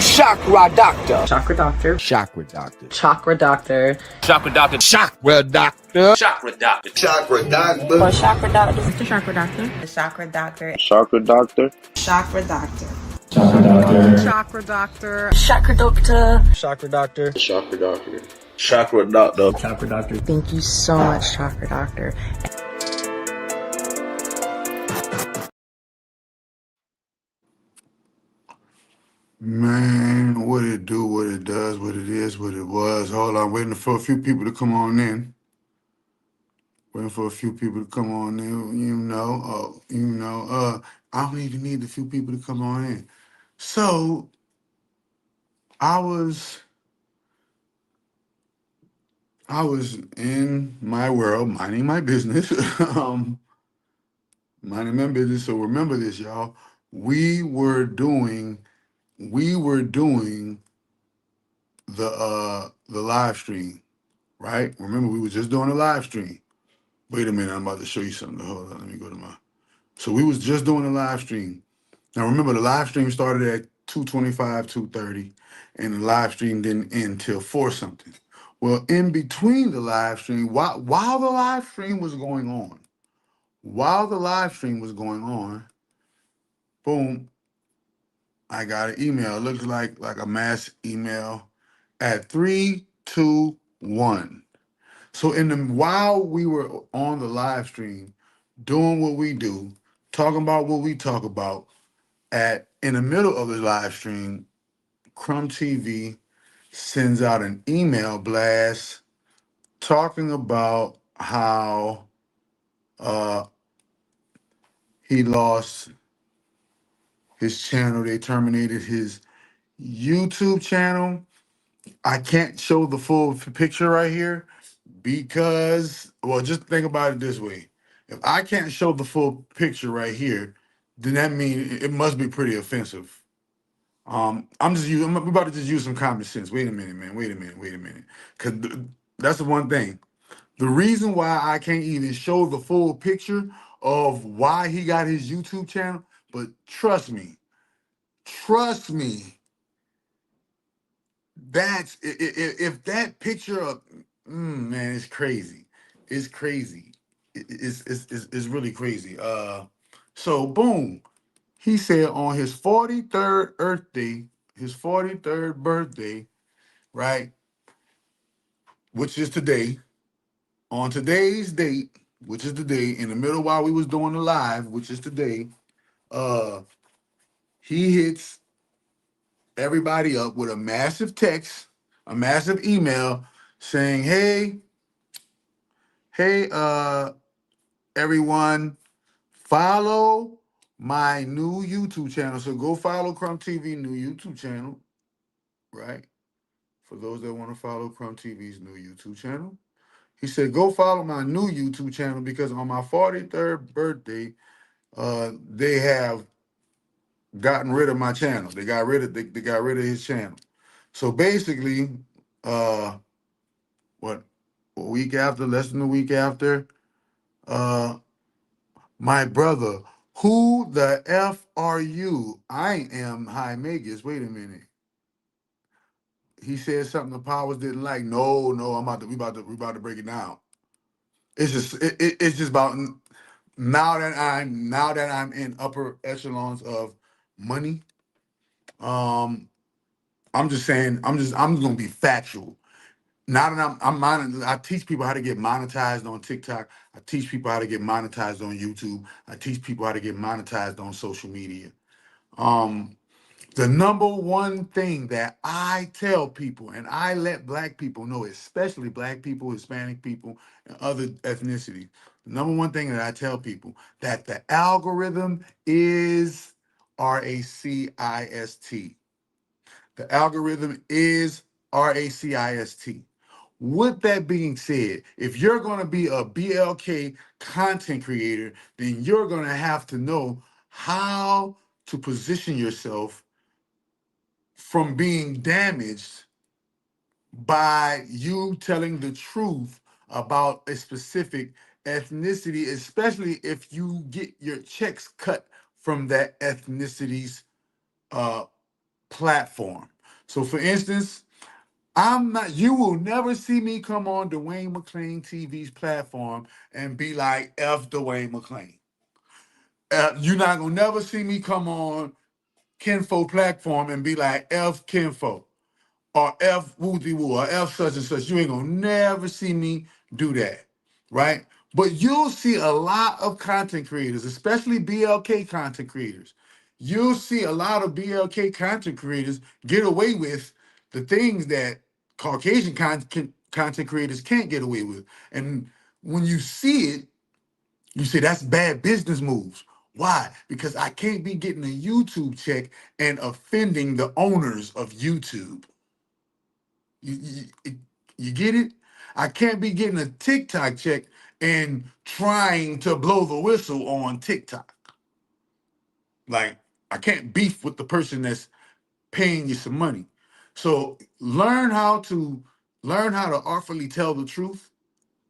Chakra doctor. Chakra doctor. Chakra doctor. Chakra doctor. Chakra doctor. Chakra doctor. Chakra doctor. Chakra doctor. Or chakra doctor. The chakra doctor. The chakra doctor. Chakra doctor. Chakra doctor. Chakra doctor. Chakra doctor. Chakra doctor. Chakra doctor. Chakra doctor. Chakra doctor. Chakra doctor. Thank you so much, chakra doctor. Man, what it do, what it does, what it is, what it was. Hold on, waiting for a few people to come on in. Waiting for a few people to come on in, I don't even need a few people to come on in. So I was in my world, minding my business. Minding my business. So remember this, y'all. We were doing the live stream, right? Remember, we were just doing a live stream. Wait a minute, I'm about to show you something. Hold on, let me go to my. So we was just doing a live stream. Now remember, the live stream started at 2:25, 2:30, and the live stream didn't end till 4 something. Well, in between the live stream, while the live stream was going on, boom, I got an email. It looks like a mass email at 3:21. So while we were on the live stream, doing what we do, talking about what we talk about, in the middle of the live stream, Crumb TV sends out an email blast talking about how he lost his channel. They terminated his YouTube channel. I can't show the full picture right here because, well, just think about it this way. If I can't show the full picture right here, then that means it must be pretty offensive. I'm about to just use some common sense. Wait a minute, man. Wait a minute. Because that's the one thing. The reason why I can't even show the full picture of why he got his YouTube channel, but trust me, that's if that picture of man, it's crazy. It's crazy. It's really crazy. So boom, he said on his 43rd birthday, right, which is today, on today's date, which is today, in the middle while we was doing the live, which is today, he hits everybody up with a massive text, a massive email saying, hey, everyone, follow my new YouTube channel. So go follow Crumb TV new YouTube channel, right? For those that want to follow Crumb TV's new YouTube channel. He said, go follow my new YouTube channel because on my 43rd birthday, they have gotten rid of my channel. They got rid of his channel. So basically, what, less than a week after, my brother, who the F are you? I am High Magus. Wait a minute. He said something the powers didn't like. No, we about to break it down. It's just about now that I'm in upper echelons of money. I'm just saying, I'm just gonna be factual. Now that I teach people how to get monetized on TikTok. I teach people how to get monetized on YouTube. I teach people how to get monetized on social media. The number one thing that I tell people, and I let Black people know, especially Black people, Hispanic people, and other ethnicities, the number one thing that I tell people, that the algorithm is RACIST. The algorithm is RACIST. With that being said, if you're going to be a BLK content creator, then you're going to have to know how to position yourself from being damaged by you telling the truth about a specific ethnicity, especially if you get your checks cut from that ethnicity's platform. So for instance, I'm not, you will never see me come on Dwayne McClain TV's platform and be like, F Dwayne McClain. You're not gonna never see me come on Kinfo platform and be like, F Kinfo or F Wooty Woo or F such and such. You ain't gonna never see me do that, right? But you'll see a lot of content creators, especially BLK content creators. You'll see a lot of BLK content creators get away with the things that Caucasian content creators can't get away with. And when you see it, you say that's bad business moves. Why? Because I can't be getting a YouTube check and offending the owners of YouTube. You get it? I can't be getting a TikTok check and trying to blow the whistle on TikTok. Like, I can't beef with the person that's paying you some money. So learn how to artfully tell the truth,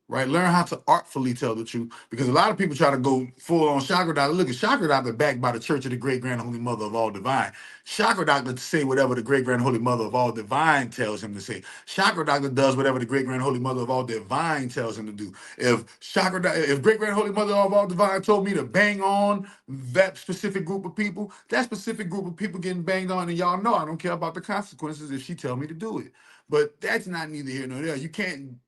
right? Learn how to artfully tell the truth, because a lot of people try to go full on chakra doctor. Look at chakra doctor backed by the Church of the Great Grand Holy Mother of All Divine. Chakra doctor say whatever the Great Grand Holy Mother of All Divine tells him to say. Chakra doctor does whatever the Great Grand Holy Mother of All Divine tells him to do. If Great Grand Holy Mother of All Divine told me to bang on that specific group of people, that specific group of people getting banged on, and y'all know I don't care about the consequences if she tell me to do it. But that's not neither here nor there. You can't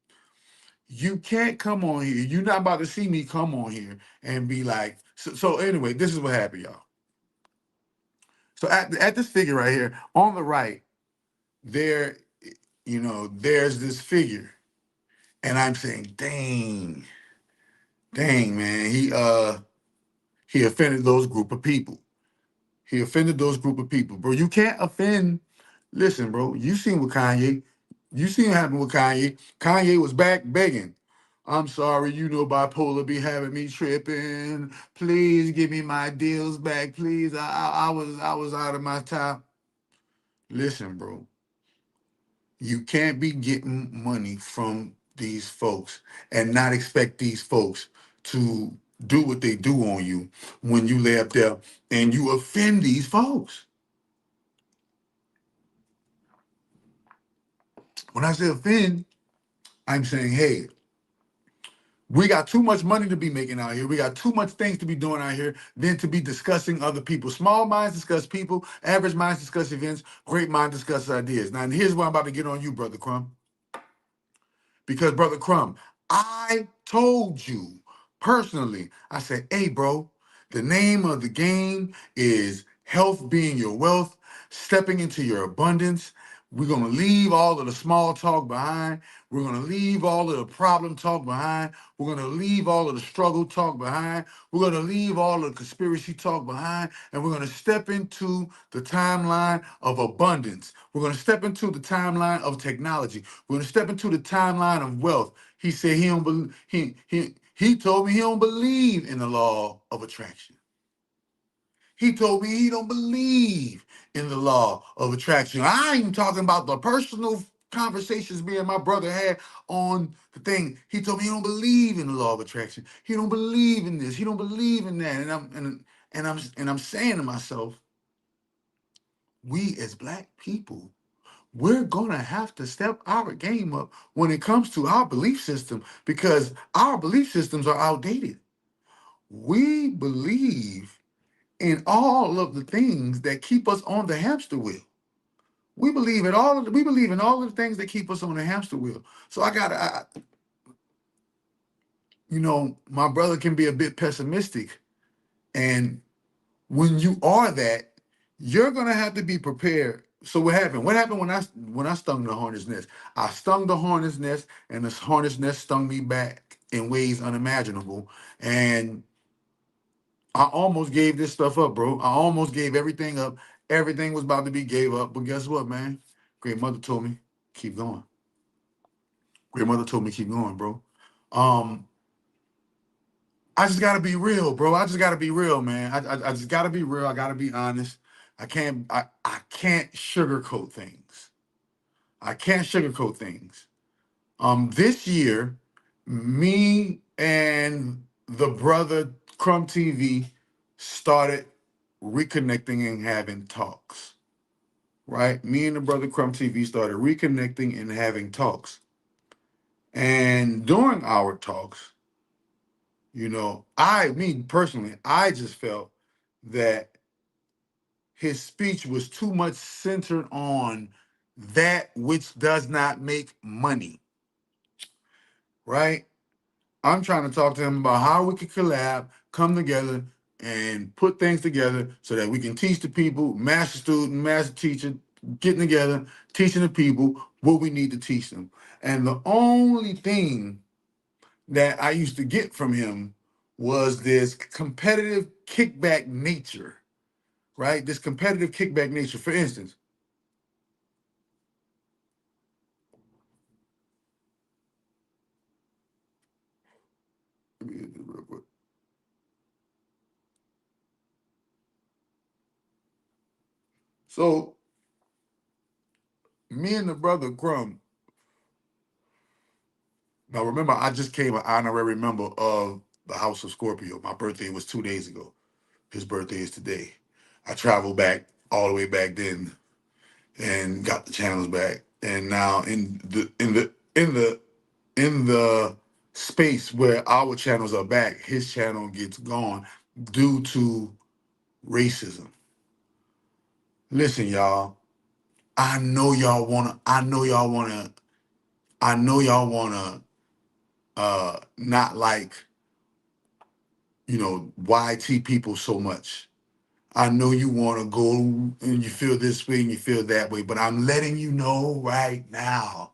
come on here. You're not about to see me come on here and be like, so anyway, this is what happened, y'all. So at this figure right here, on the right, there, there's this figure. And I'm saying, dang, man, he offended those group of people. He offended those group of people. Bro, you can't offend. Listen, bro, you seen what Kanye, you seen what happened with Kanye. Kanye was back begging. I'm sorry, bipolar be having me tripping. Please give me my deals back. Please. I was out of my time. Listen, bro, you can't be getting money from these folks and not expect these folks to do what they do on you when you lay up there and you offend these folks. When I say offend, I'm saying, hey, we got too much money to be making out here. We got too much things to be doing out here than to be discussing other people. Small minds discuss people. Average minds discuss events. Great minds discuss ideas. Now, and here's what I'm about to get on you, Brother Crumb. Because, Brother Crumb, I told you personally, I said, hey, bro, the name of the game is health being your wealth, stepping into your abundance. We're going to leave all of the small talk behind. We're going to leave all of the problem talk behind. We're going to leave all of the struggle talk behind. We're going to leave all of the conspiracy talk behind. And we're going to step into the timeline of abundance. We're going to step into the timeline of technology. We're going to step into the timeline of wealth. He said he don't believe, he told me he don't believe in the law of attraction. He told me he don't believe in the law of attraction. I ain't talking about the personal conversations me and my brother had on the thing. He told me he don't believe in the law of attraction. He don't believe in this. He don't believe in that. And I'm saying to myself, we as Black people, we're gonna have to step our game up when it comes to our belief system, because our belief systems are outdated. We believe in all of the things that keep us on the hamster wheel. We believe in all of the things that keep us on the hamster wheel. So my brother can be a bit pessimistic, and when you are that, you're gonna have to be prepared. So what happened? What happened when I stung the hornet's nest? I stung the hornet's nest, and the hornet's nest stung me back in ways unimaginable, and I almost gave this stuff up, bro. I almost gave everything up. Everything was about to be gave up. But guess what, man? Great mother told me, keep going. Great mother told me, keep going, bro. Um, I just gotta be real, bro. I just gotta be real, man. I just gotta be real. I gotta be honest. I can't sugarcoat things. I can't sugarcoat things. This year, me and the brother Crumb TV started reconnecting and having talks. right? Me and the brother Crumb TV started reconnecting and having talks. And during our talks, me personally, I just felt that his speech was too much centered on that which does not make money, right? I'm trying to talk to him about how we can collab, come together, and put things together so that we can teach the people, master student, master teacher, getting together, teaching the people what we need to teach them. And the only thing that I used to get from him was this competitive kickback nature, right? This competitive kickback nature. For instance, let me get this real quick. So me and the brother Crumb, now remember, I just came an honorary member of the House of Scorpio. My birthday was 2 days ago. His birthday is today. I traveled back all the way back then and got the channels back. And now in the space where our channels are back, his channel gets gone due to racism. Listen, y'all. I know y'all wanna not like, YT people so much. I know you wanna go and you feel this way and you feel that way, but I'm letting you know right now.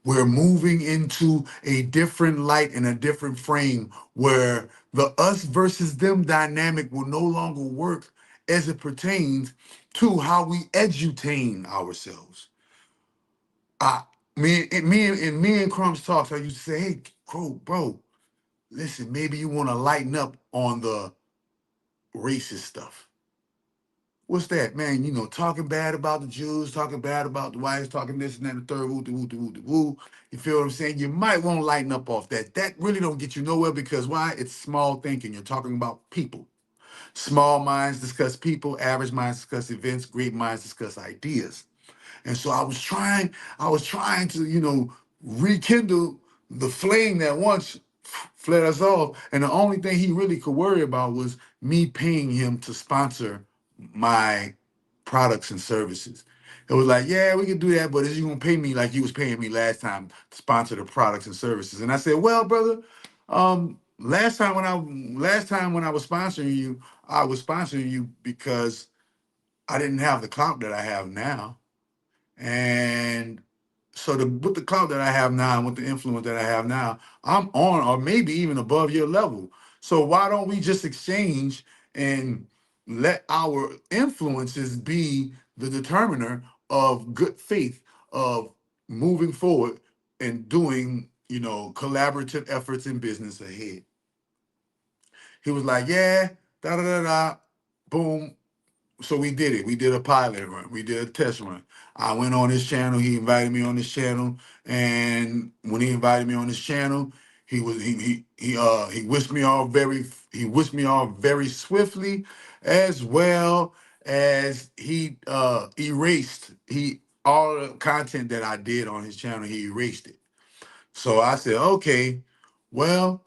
We're moving into a different light and a different frame where the us versus them dynamic will no longer work as it pertains to how we edutain ourselves. I me and Crumbs talks, I used to say, hey, bro, listen, maybe you want to lighten up on the racist stuff. What's that, man? Talking bad about the Jews, talking bad about the whites, talking this and that, and the third, woo. You feel what I'm saying? You might want to lighten up off that. That really don't get you nowhere because why? It's small thinking. You're talking about people. Small minds discuss people, average minds discuss events, great minds discuss ideas. And so I was trying to, rekindle the flame that once fled us off. And the only thing he really could worry about was me paying him to sponsor my products and services. It was like, yeah, we can do that, but is you gonna pay me like you was paying me last time to sponsor the products and services? And I said, well, brother, last time when I was sponsoring you, I was sponsoring you because I didn't have the clout that I have now. And so with the clout that I have now and with the influence that I have now, I'm on or maybe even above your level. So why don't we just exchange and let our influences be the determiner of good faith of moving forward and doing, collaborative efforts in business ahead. He was like, yeah, da da da da, boom. So we did it. We did a pilot run. We did a test run. I went on his channel. He invited me on his channel, and when he invited me on his channel, he whisked me off very swiftly, as well as he erased all the content that I did on his channel. He erased it. So I said, okay, well,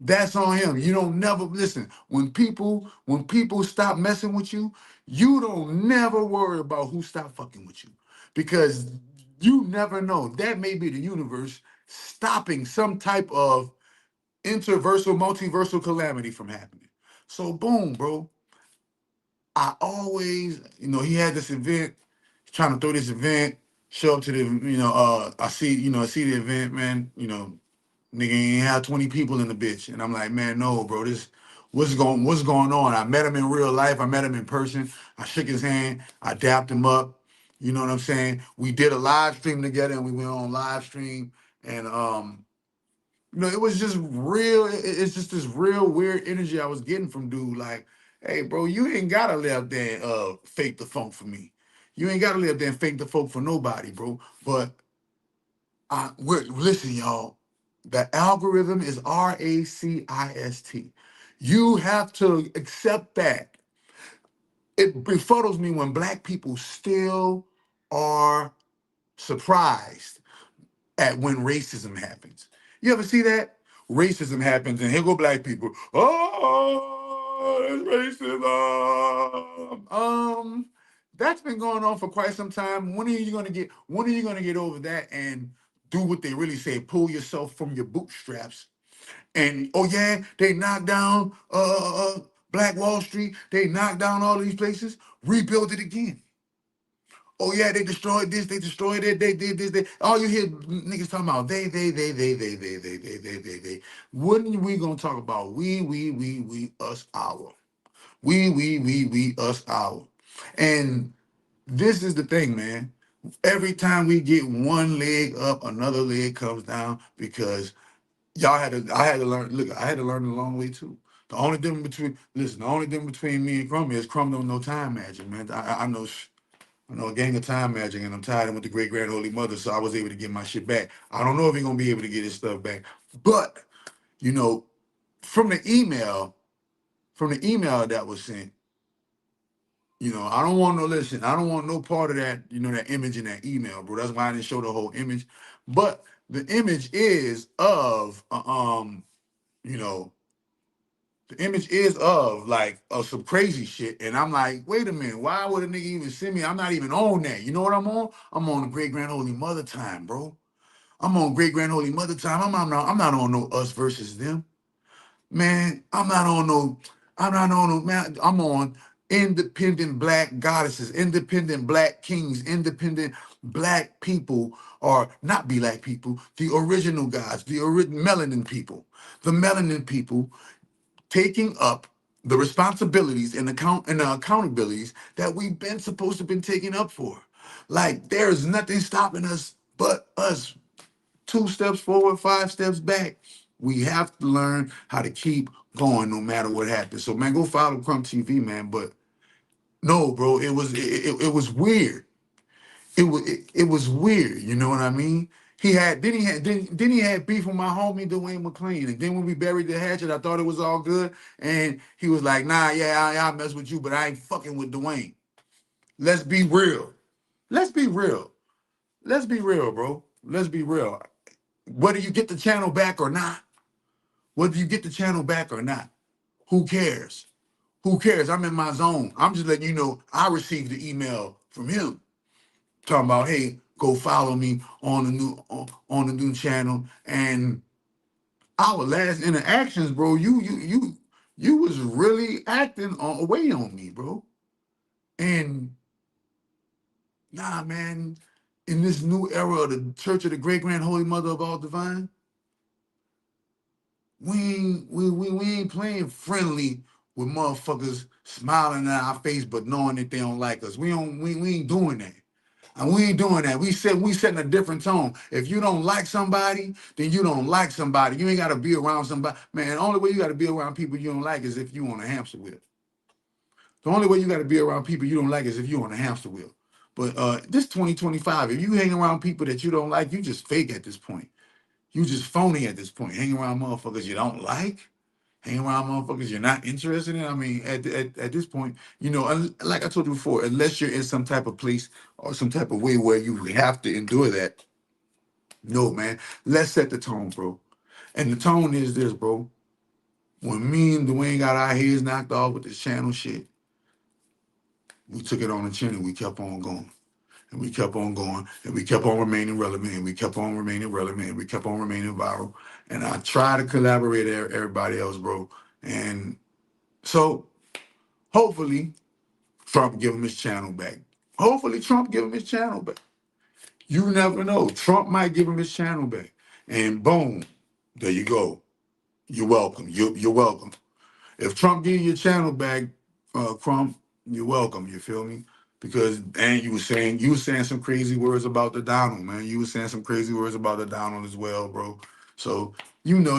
that's on him. You don't never listen. When people stop messing with you, you don't never worry about who stop fucking with you. Because you never know. That may be the universe stopping some type of interversal, multiversal calamity from happening. So boom, bro. I always, he had this event, trying to throw this event, show up to the, I see the event, man, nigga ain't have 20 people in the bitch. And I'm like, man, no, bro, what's going on? I met him in real life. I met him in person. I shook his hand. I dapped him up. You know what I'm saying? We did a live stream together and we went on live stream. And it was just real. It's just this real weird energy I was getting from dude. Like, hey, bro, you ain't gotta live there and fake the funk for me. You ain't gotta live there and fake the funk for nobody, bro. But listen, y'all. The algorithm is racist. You have to accept that. It befuddles me when black people still are surprised at when racism happens. You ever see that? Racism happens, and here go black people. Oh, it's racism. That's been going on for quite some time. When are you gonna get? When are you gonna get over that and do what they really say? Pull yourself from your bootstraps. And oh yeah, they knocked down Black Wall Street. They knocked down all these places. Rebuild it again. Oh yeah, they destroyed this, they destroyed it, they did this, they all you hear niggas talking about they. When we gonna talk about we, us, our. We, us, our. And this is the thing, man. Every time we get one leg up, another leg comes down because I had to learn, look, I had to learn the long way too. The only difference between me and Crumb is Crumb don't know time magic, man. I know a gang of time magic, and I'm tied in with the great grand holy mother, so I was able to get my shit back. I don't know if he's gonna be able to get his stuff back, but you know, from the email, that was sent, I don't want no listen. I don't want no part of that, that image in that email, bro. That's why I didn't show the whole image. But the image is of, you know, the image is of some crazy shit, and I'm like, wait a minute, why would a nigga even send me? I'm not even on that. You know what I'm on? I'm on the great grand holy mother time, bro. I'm on great grand holy mother time. I'm not on no us versus them, man. I'm not on no man. I'm on independent black goddesses, independent black kings, independent black people, or not black people, the original gods, the melanin people, the melanin people taking up the responsibilities and the accountabilities that we've been supposed to been taking up for. Like there's nothing stopping us but us. 2 steps forward, 5 steps back. We have to learn how to keep going no matter what happens. So man, go follow Crumb TV, man. But no, bro, it was weird. It was weird. You know what I mean? He had beef with my homie Dwayne McLean, and then when we buried the hatchet, I thought it was all good, and he was like, "Nah, yeah, I mess with you, but I ain't fucking with Dwayne." Let's be real. Let's be real. Let's be real, bro. Let's be real. Whether you get the channel back or not, whether you get the channel back or not, who cares? Who cares? I'm in my zone. I'm just letting you know I received the email from him talking about, hey, go follow me on the new channel. And our last interactions, bro, you was really acting away on me, bro. And nah, man, in this new era of the Church of the Great Grand Holy Mother of All Divine, we ain't playing friendly with motherfuckers smiling in our face but knowing that they don't like us. We ain't doing that. And we ain't doing that. We setting a different tone. If you don't like somebody, then you don't like somebody. You ain't gotta be around somebody. Man, the only way you gotta be around people you don't like is if you on a hamster wheel. The only way you gotta be around people you don't like is if you on a hamster wheel. But this 2025, if you hang around people that you don't like, you just fake at this point. You just phony at this point. Hang around motherfuckers you don't like. Hang around motherfuckers you're not interested in. I mean, at this point, like I told you before, unless you're in some type of place or some type of way where you have to endure that, no, man. Let's set the tone, bro. And the tone is this, bro. When me and Dwayne got our heads knocked off with this channel shit, we took it on the chin and we kept on going. And we kept on going, and we kept on remaining relevant, and we kept on remaining relevant, and we kept on remaining viral. And I try to collaborate with everybody else, bro. And so hopefully Trump give him his channel back. Hopefully Trump give him his channel back. You never know. Trump might give him his channel back. And boom, there you go. You're welcome. You're welcome. If Trump give you your channel back, Crump, you're welcome. You feel me? Because and you were saying some crazy words about the Donald, man. You were saying some crazy words about the Donald as well, bro. So you know,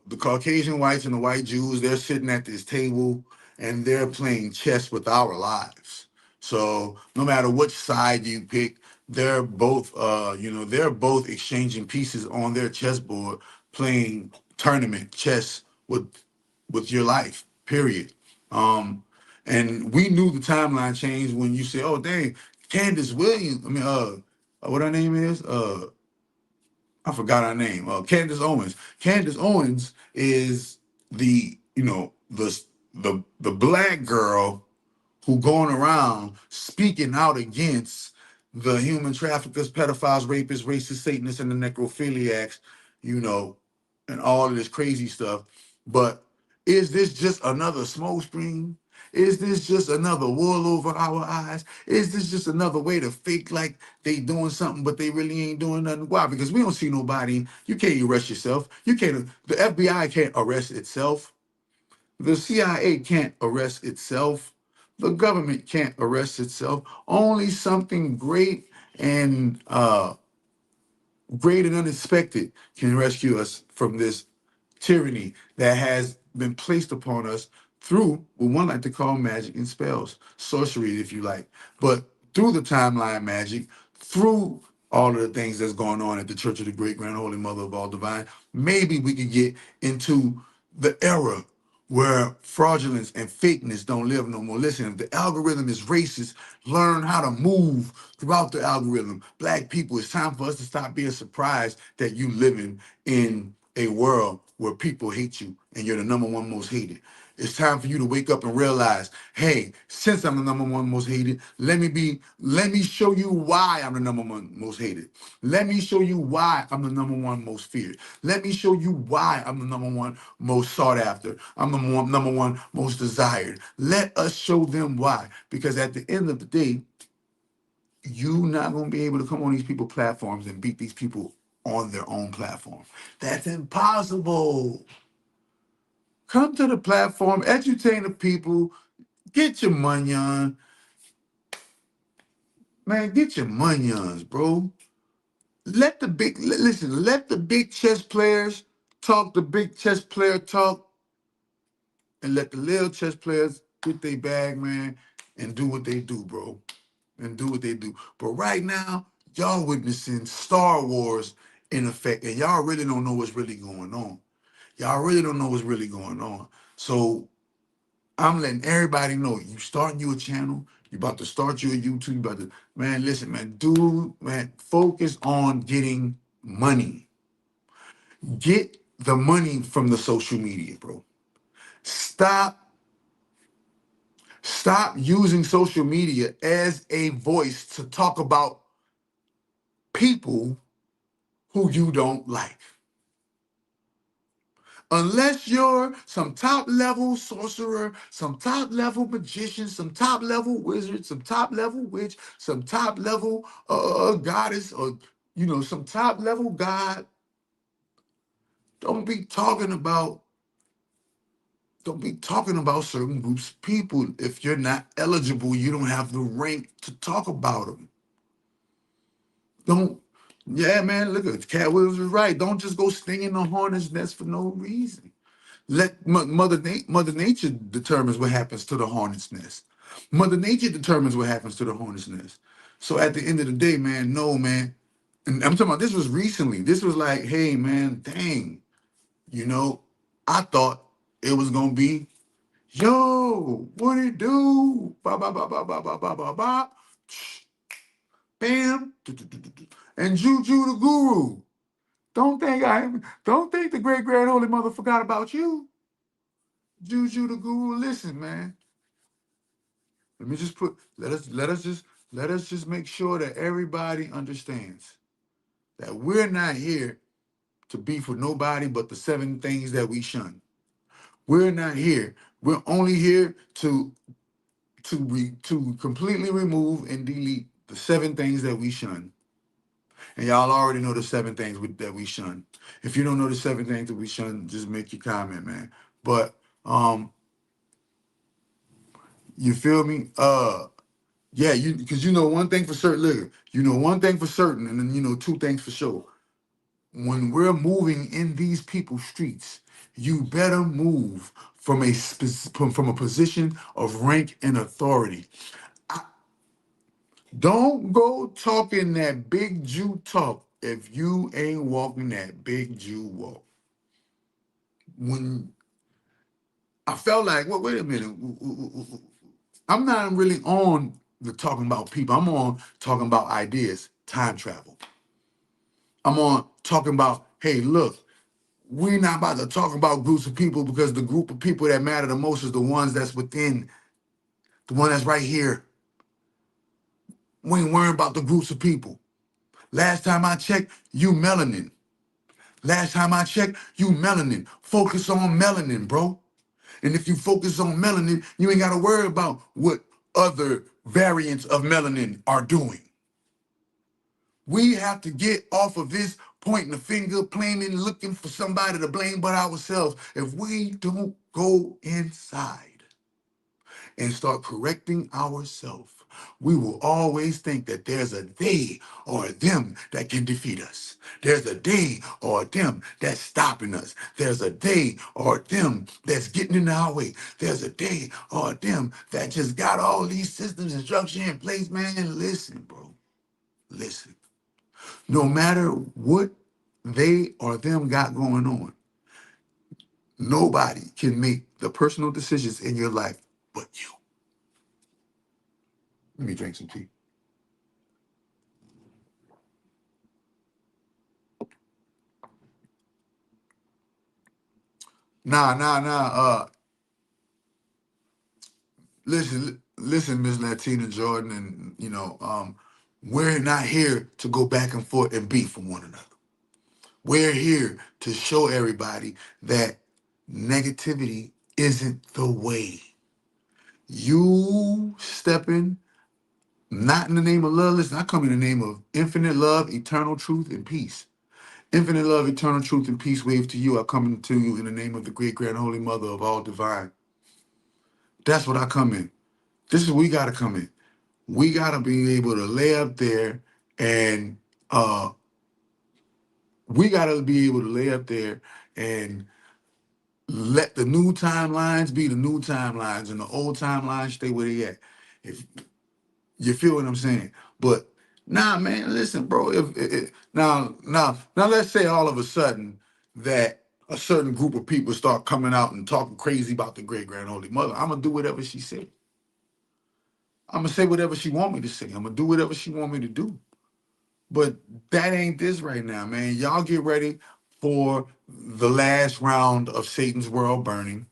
the Caucasian whites and the white Jews, they're sitting at this table and they're playing chess with our lives. So no matter which side you pick, they're both exchanging pieces on their chessboard, playing tournament chess with your life, period. And we knew the timeline changed when you said, "Oh, dang, Candace Williams." I mean, what her name is? I forgot her name. Candace Owens. Candace Owens is the black girl who going around speaking out against the human traffickers, pedophiles, rapists, racist, Satanists, and the necrophiliacs, you know, and all of this crazy stuff. But is this just another smoke screen? Is this just another wool over our eyes? Is this just another way to fake like they doing something, but they really ain't doing nothing? Why? Because we don't see nobody. You can't arrest yourself. You can't. The FBI can't arrest itself. The CIA can't arrest itself. The government can't arrest itself. Only something great and unexpected can rescue us from this tyranny that has been placed upon us through what one like to call magic and spells, sorcery, if you like, but through the timeline magic, through all of the things that's going on at the Church of the Great Grand Holy Mother of All Divine, maybe we could get into the era where fraudulence and fakeness don't live no more. Listen, if the algorithm is racist, learn how to move throughout the algorithm. Black people, it's time for us to stop being surprised that you living in a world where people hate you and you're the number one most hated. It's time for you to wake up and realize, hey, since I'm the number one most hated, let me show you why I'm the number one most hated. Let me show you why I'm the number one most feared. Let me show you why I'm the number one most sought after. I'm the number one most desired. Let us show them why. Because at the end of the day, you're not going to be able to come on these people platforms and beat these people on their own platform. That's impossible. Come to the platform, educate the people, get your on. Man, get your on, bro. Let the big chess players talk the big chess player talk, and let the little chess players get their bag, man, and do what they do, bro. And do what they do. But right now, y'all witnessing Star Wars in effect, and y'all really don't know what's really going on. Y'all really don't know what's really going on. So I'm letting everybody know you starting your channel, you about to start your YouTube, you about to, man, listen, man, dude, man, focus on getting money. Get the money from the social media, bro. Stop using social media as a voice to talk about people who you don't like. Unless you're some top level sorcerer, some top level magician, some top level wizard, some top level witch, some top level goddess, or some top level god, don't be talking about certain groups of people. If you're not eligible, you don't have the rank to talk about them. Don't, yeah, man, look at Cat Williams is right. Don't just go stinging the hornet's nest for no reason. Let Mother Nature determines what happens to the hornet's nest. Mother Nature determines what happens to the hornet's nest. So at the end of the day, man, no, man. And I'm talking about this was recently. This was like, hey, man, dang, I thought it was gonna be, yo, what it do? Ba ba ba ba ba ba ba ba ba. Bam, and Juju the Guru. Don't think the great grand holy mother forgot about you. Juju the Guru, listen, man. Let me just let us just make sure that everybody understands that we're not here to beef with nobody but the seven things that we shun. We're not here. We're only here to completely remove and delete the seven things that we shun. And y'all already know the seven things that we shun. If you don't know the seven things that we shun, just make your comment, man. But you feel me? Yeah, because one thing for certain, look, one thing for certain, and then two things for sure. When we're moving in these people's streets, you better move from a position of rank and authority. Don't go talking that big Jew talk if you ain't walking that big Jew walk. When I felt like, well, wait a minute. I'm not really on the talking about people. I'm on talking about ideas, time travel. I'm on talking about, hey, look, we're not about to talk about groups of people because the group of people that matter the most is the ones that's within, the one that's right here. We ain't worrying about the groups of people. Last time I checked, you melanin. Last time I checked, you melanin. Focus on melanin, bro. And if you focus on melanin, you ain't got to worry about what other variants of melanin are doing. We have to get off of this pointing the finger, blaming, looking for somebody to blame but ourselves. If we don't go inside and start correcting ourselves, we will always think that there's a they or a them that can defeat us. There's a they or a them that's stopping us. There's a they or a them that's getting in our way. There's a they or a them that just got all these systems and structure in place, man. Listen, bro. Listen. No matter what they or them got going on, nobody can make the personal decisions in your life but you. Let me drink some tea. Nah. Listen, Miss Latina Jordan, and we're not here to go back and forth and beef from one another. We're here to show everybody that negativity isn't the way. You stepping not in the name of love. Listen, I come in the name of infinite love, eternal truth, and peace. Infinite love, eternal truth, and peace wave to you. I come to you in the name of the great grand holy mother of all divine. That's what I come in. This is where we gotta come in. We gotta be able to lay up there and we gotta be able to lay up there and let the new timelines be the new timelines and the old timelines stay where they at. If you feel what I'm saying? But nah, man, listen, bro. Now, let's say all of a sudden that a certain group of people start coming out and talking crazy about the great grand holy mother. I'm gonna do whatever she said. I'm gonna say whatever she want me to say. I'm gonna do whatever she want me to do. But that ain't this right now, man. Y'all get ready for the last round of Satan's World Burning.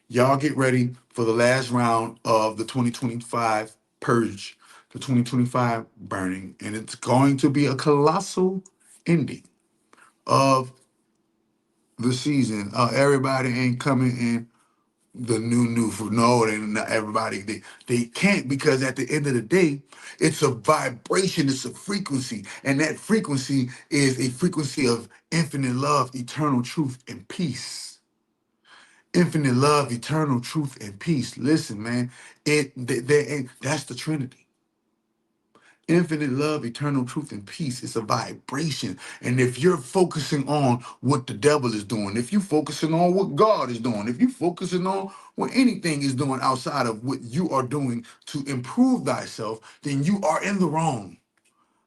Y'all get ready for the last round of the 2025 purge, the 2025 burning, and it's going to be a colossal ending of the season. Everybody ain't coming in the new for no, they not everybody. They can't, because at the end of the day, it's a vibration, it's a frequency, and that frequency is a frequency of infinite love, eternal truth, and peace. Infinite love, eternal truth, and peace. Listen, man, that's the Trinity. Infinite love, eternal truth, and peace. It's a vibration. And if you're focusing on what the devil is doing, if you're focusing on what God is doing, if you're focusing on what anything is doing outside of what you are doing to improve thyself, then you are in the wrong.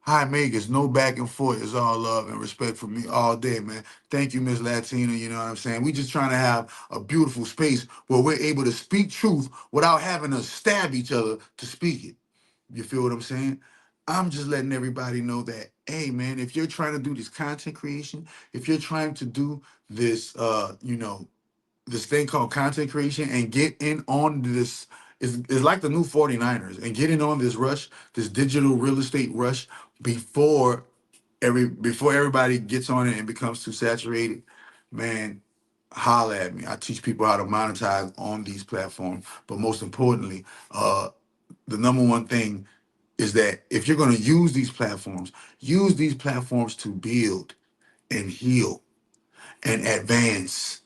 Hi, Megas. No back and forth. It's all love and respect for me all day, man. Thank you, Miss Latina. You know what I'm saying? We just trying to have a beautiful space where we're able to speak truth without having to stab each other to speak it. You feel what I'm saying? I'm just letting everybody know that, hey, man, if you're trying to do this content creation, if you're trying to do this, this thing called content creation and get in on this, is like the new 49ers, and getting on this rush, this digital real estate rush before before everybody gets on it and becomes too saturated, man, holla at me. I teach people how to monetize on these platforms. But most importantly, the number one thing is that if you're going to use these platforms to build and heal and advance,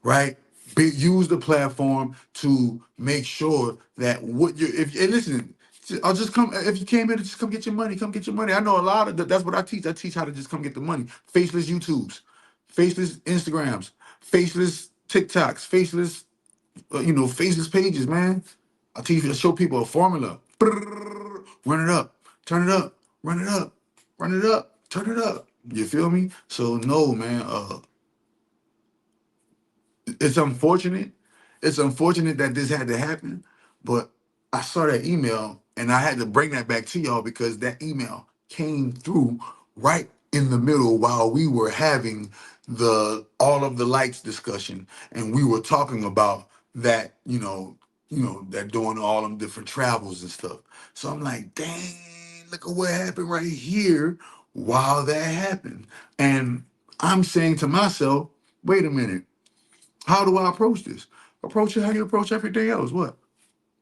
right? Use the platform to make sure that what you're, if and listen, I'll just come, if you came here to just come get your money, come get your money. I know a lot of that's what I teach. I teach how to just come get the money. Faceless YouTubes, faceless Instagrams, faceless TikToks, faceless, faceless pages, man. I show people a formula. Run it up, turn it up, run it up, run it up, turn it up. You feel me? So no, man. It's unfortunate. It's unfortunate that this had to happen, but I saw that email and I had to bring that back to y'all because that email came through right in the middle while we were having the all of the lights discussion, and we were talking about that, that doing all them different travels and stuff. So I'm like, dang, look at what happened right here while that happened. And I'm saying to myself, wait a minute, how do I approach this? Approach it how you approach everything else. What?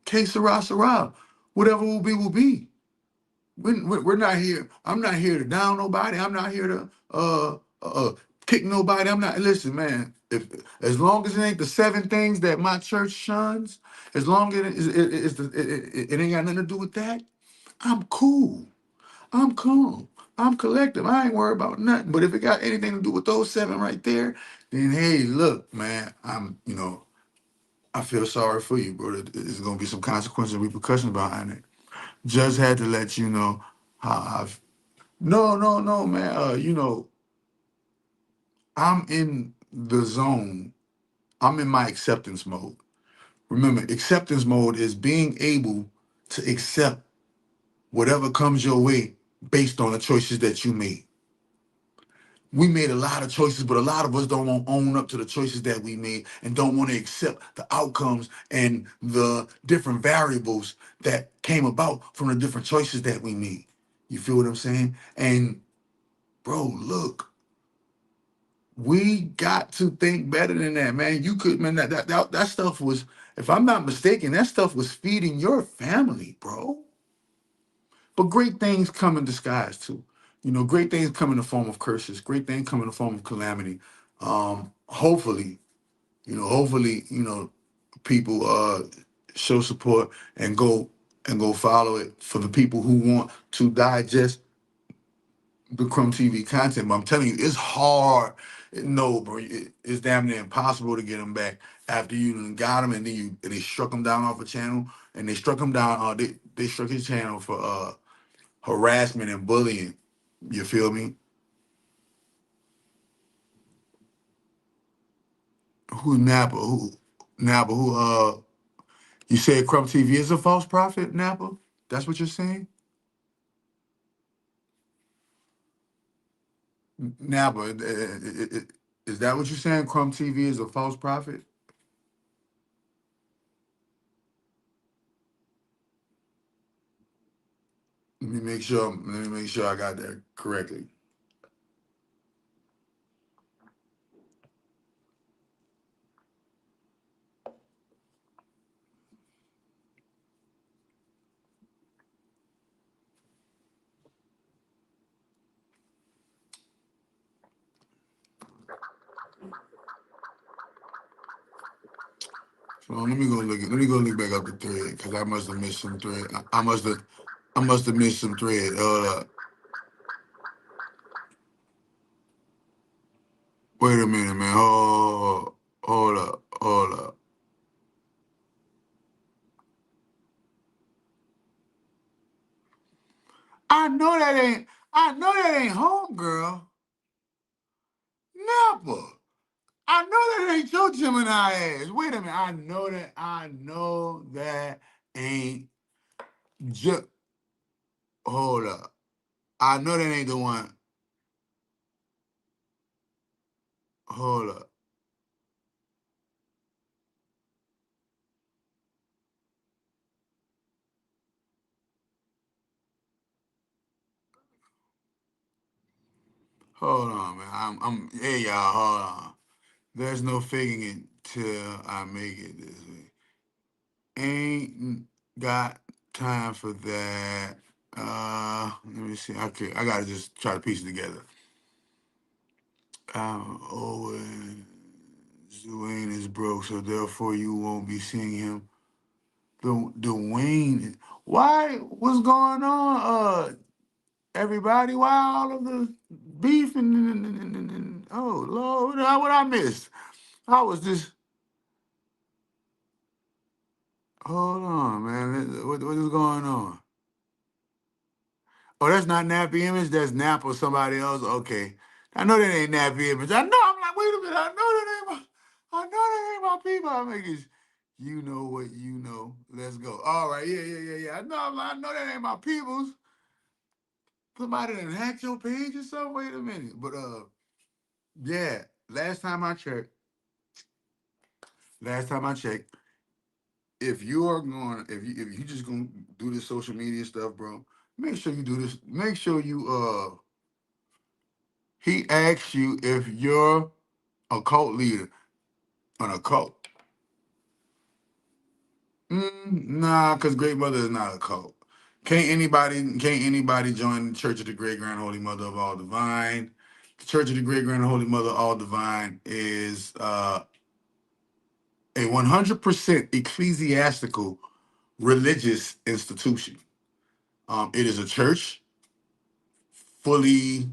Que sera, sera. Whatever will be. We're not here. I'm not here to down nobody. I'm not here to kick nobody. I'm not. Listen, man. If as long as it ain't the seven things that my church shuns, as long as it ain't got nothing to do with that, I'm cool. I'm calm. I'm collective. I ain't worried about nothing. But if it got anything to do with those seven right there, then hey, look, man. I feel sorry for you, bro. There's gonna be some consequences and repercussions behind it. Just had to let you know how I've. No, man. I'm in the zone. I'm in my acceptance mode. Remember, acceptance mode is being able to accept whatever comes your way based on the choices that you made. We made a lot of choices, but a lot of us don't want to own up to the choices that we made and don't want to accept the outcomes and the different variables that came about from the different choices that we made. You feel what I'm saying? And bro, look, we got to think better than that, man. You could, man, that stuff was, if I'm not mistaken, that stuff was feeding your family, bro. But great things come in disguise too. Great things come in the form of curses. Great things come in the form of calamity. Hopefully, people show support and go follow it for the people who want to digest the Crumb TV content. But I'm telling you, it's hard. No, bro, it's damn near impossible to get them back after you done got them, and then they struck them down off a channel, and they struck him down. They struck his channel for harassment and bullying. You feel me? Who Napa? Who Napa? You said Crumb TV is a false prophet, Napa? That's what you're saying? Napa, is that what you're saying? Crumb TV is a false prophet? Let me make sure I got that correctly. So let me go look back up the thread because I must have missed some thread. I must have missed some thread. Hold up. Wait a minute, man. Hold up. Hold up. I know that ain't homegirl. Never. I know that ain't your Gemini ass. Wait a minute. I know that ain't just. Hold up. I know that ain't the one. Hold up. Hold on, man. Hey y'all, hold on. There's no faking it till I make it this way. Ain't got time for that. Let me see. Okay, I gotta just try to piece it together. Owen Dwayne is broke, so therefore you won't be seeing him. Dwayne, why? What's going on? Everybody, why all of the beef and oh Lord, what I missed? How was this? Hold on, man. What is going on? Oh, that's not Nappy Image. That's Nap or somebody else. Okay, I know that ain't Nappy Image. I know. I'm like, wait a minute. I know that ain't my people. I make it. You know what you know. Let's go. All right, yeah. I know that ain't my peoples. Somebody done hacked your page or something. Wait a minute. But yeah. Last time I checked, if you are going, if you just gonna do this social media stuff, bro, make sure you do this. Make sure you he asks you if you're a cult leader on a cult. Nah, because Great Mother is not a cult. Can't anybody join the Church of the Great Grand Holy Mother of All Divine? The Church of the Great Grand Holy Mother of All Divine is a 100% ecclesiastical religious institution. It is a church fully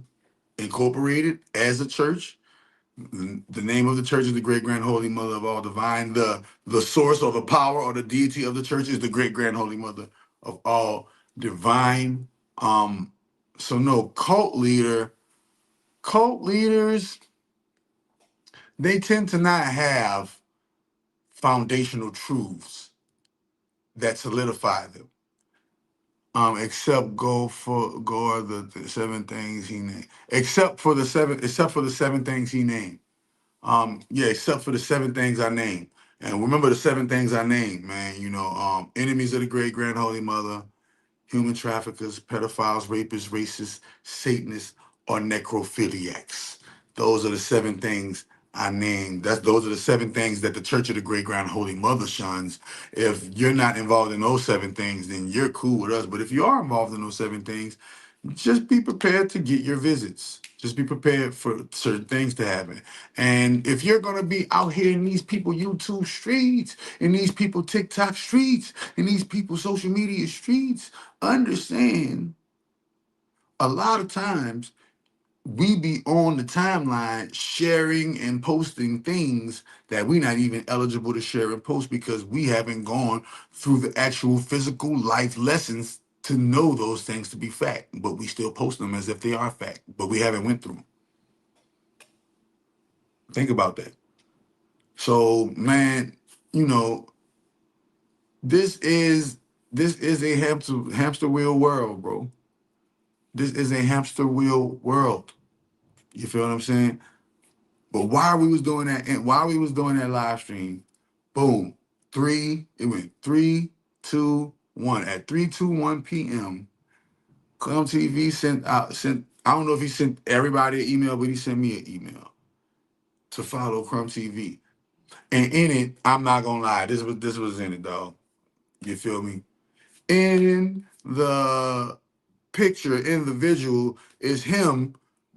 incorporated as a church. The name of the church is the Great Grand Holy Mother of All Divine. The source or the power or the deity of the church is the Great Grand Holy Mother of All Divine. Um, so no cult leaders, they tend to not have foundational truths that solidify them. Except go are the seven things he named. Except for the seven things he named. Yeah, except for the seven things I named. And remember the seven things I named, man. Enemies of the Great Grand Holy Mother, human traffickers, pedophiles, rapists, racists, Satanists, or necrophiliacs. Those are the seven things I named. Those are the seven things that the Church of the Great Grand Holy Mother shuns. If you're not involved in those seven things, then you're cool with us. But if you are involved in those seven things, just be prepared to get your visits. Just be prepared for certain things to happen. And if you're gonna be out here in these people YouTube streets, in these people TikTok streets, in these people social media streets, understand a lot of times we be on the timeline sharing and posting things that we're not even eligible to share and post because we haven't gone through the actual physical life lessons to know those things to be fact, but we still post them as if they are fact, but we haven't went through them. Think about that. So, man, you know, this is this is a hamster wheel world, bro. This is a hamster wheel world. You feel what I'm saying? But while we was doing that, and while we was doing that live stream, boom, it went 3, 2, 1. At 3:21 p.m., Crumb TV sent I don't know if he sent everybody an email, but he sent me an email to follow Crumb TV. And in it, I'm not gonna lie, this was in it, dog. You feel me? In the picture, in the visual, is him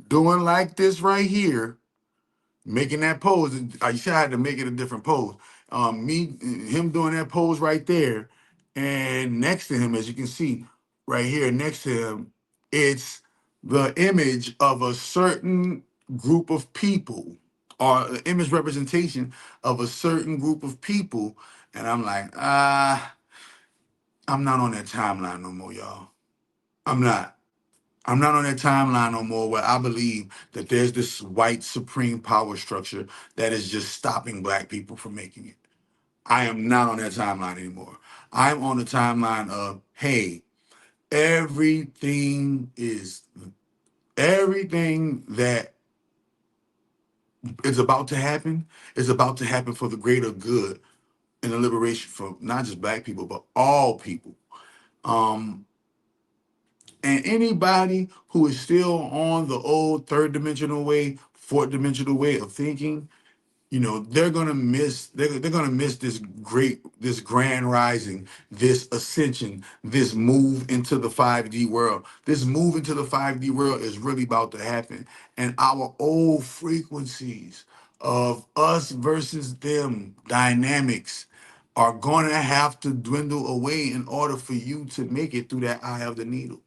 doing like this right here, making that pose. I had to make it a different pose. Him doing that pose right there, and next to him, as you can see, right here next to him, it's the image of a certain group of people, or the image representation of a certain group of people. And I'm like, I'm not on that timeline no more, y'all. I'm not. I'm not on that timeline no more where I believe that there's this white supreme power structure that is just stopping black people from making it. I am not on that timeline anymore. I'm on the timeline of, hey, everything is everything that is about to happen for the greater good and the liberation for not just black people, but all people. Um, And anybody who is still on the old third dimensional way, fourth dimensional way of thinking, they're gonna miss this grand rising, this ascension, this move into the 5D world. This move into the 5D world is really about to happen. And our old frequencies of us versus them dynamics are gonna have to dwindle away in order for you to make it through that eye of the needle.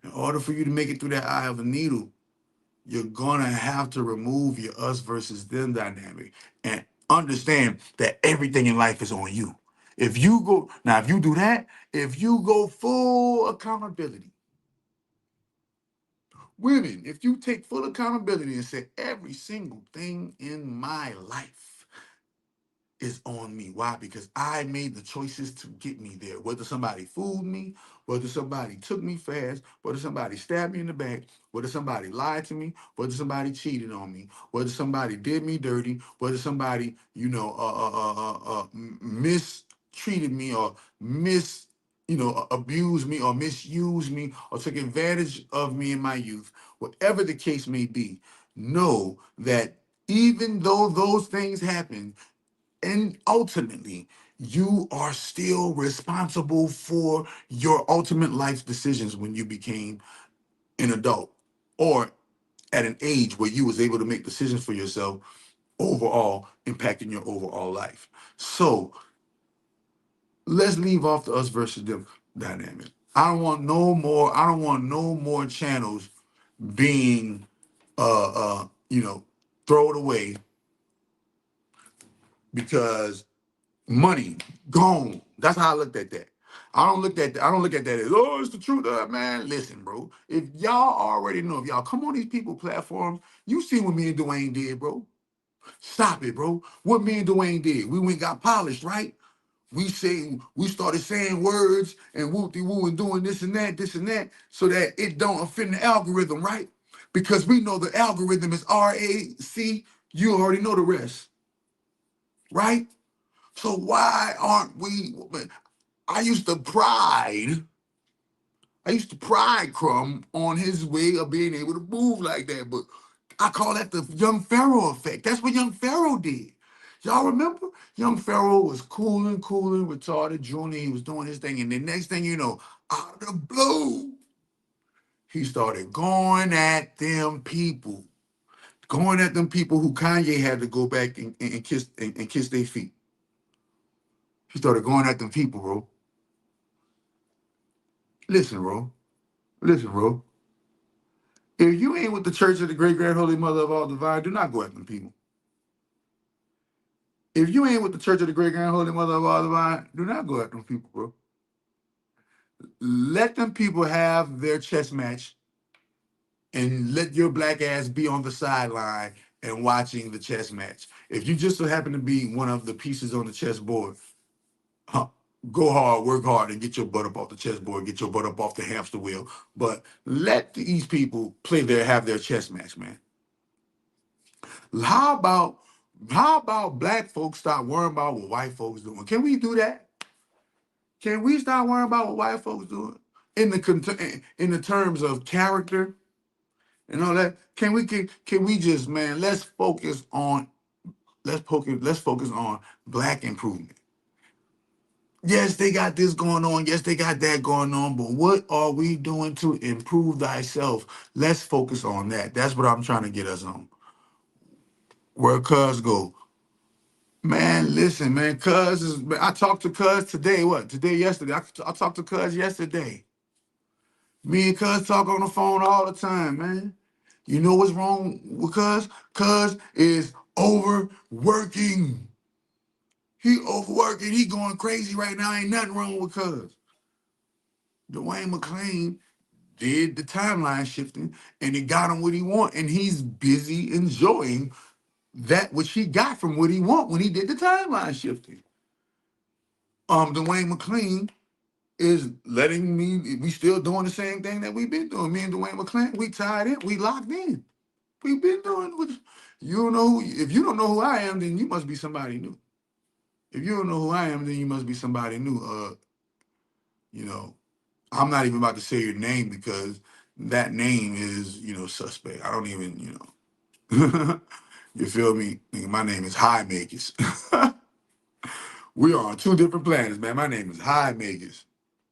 In order for you to make it through that eye of the needle, you're gonna have to remove your us versus them dynamic and understand that everything in life is on you. If you do that, if you go full accountability, women, if you take full accountability and say every single thing in my life is on me. Why? Because I made the choices to get me there. Whether somebody fooled me, whether somebody took me fast, whether somebody stabbed me in the back, whether somebody lied to me, whether somebody cheated on me, whether somebody did me dirty, whether somebody, mistreated me or abused me or misused me or took advantage of me in my youth, whatever the case may be, know that even though those things happen, and ultimately, you are still responsible for your ultimate life decisions when you became an adult or at an age where you was able to make decisions for yourself overall impacting your overall life. So let's leave off the us versus them dynamic. I don't want no more channels being thrown away because money gone. That's how I looked at that. I don't look at that as, oh, it's the truth. Man, listen, bro. If y'all already know, if y'all come on these people platforms, you see what me and Dwayne did, bro. Stop it, bro. What me and Dwayne did. We went and got polished, right? We started saying words and whoop-de-woo and doing this and that, so that it don't offend the algorithm, right? Because we know the algorithm is RAC. You already know the rest, right? So why aren't we? I used to pride. I used to pride Crumb on his way of being able to move like that, but I call that the Young Pharaoh effect. That's what Young Pharaoh did. Y'all remember? Young Pharaoh was cooling, retarded, junior. He was doing his thing, and the next thing you know, out of the blue, he started going at them people who Kanye had to go back and kiss their feet. He started going at them people, bro. Listen, bro. Listen, bro. If you ain't with the Church of the Great Grand Holy Mother of All Divine, do not go at them people. If you ain't with the Church of the Great Grand Holy Mother of All Divine, do not go at them people, bro. Let them people have their chess match and let your black ass be on the sideline and watching the chess match. If you just so happen to be one of the pieces on the chessboard, go hard, work hard, and get your butt up off the chessboard, get your butt up off the hamster wheel. But let these people have their chess match, man. How about black folks stop worrying about what white folks doing? Can we do that? Can we stop worrying about what white folks doing in the terms of character and all that? Can we just, man, let's focus on black improvement. Yes, they got this going on. Yes, they got that going on. But what are we doing to improve thyself? Let's focus on that. That's what I'm trying to get us on. Where cuz go? Man, listen, man. I talked to Cuz today. Yesterday. I talked to Cuz yesterday. Me and Cuz talk on the phone all the time, man. You know what's wrong with Cuz? Cuz is overworking. He overworking. He going crazy right now. Ain't nothing wrong with Cuz. Dwayne McClain did the timeline shifting, and it got him what he want, and he's busy enjoying that which he got from what he want when he did the timeline shifting. Dwayne McClain is letting me, we still doing the same thing that we've been doing. Me and Dwayne McClain, we tied in, we locked in. We've been doing what you don't know. If you don't know who I am, then you must be somebody new. If you don't know who I am, then you must be somebody new. I'm not even about to say your name because that name is, suspect. I don't even, you feel me? My name is High Makers. We are on two different planets, man. My name is High Makers.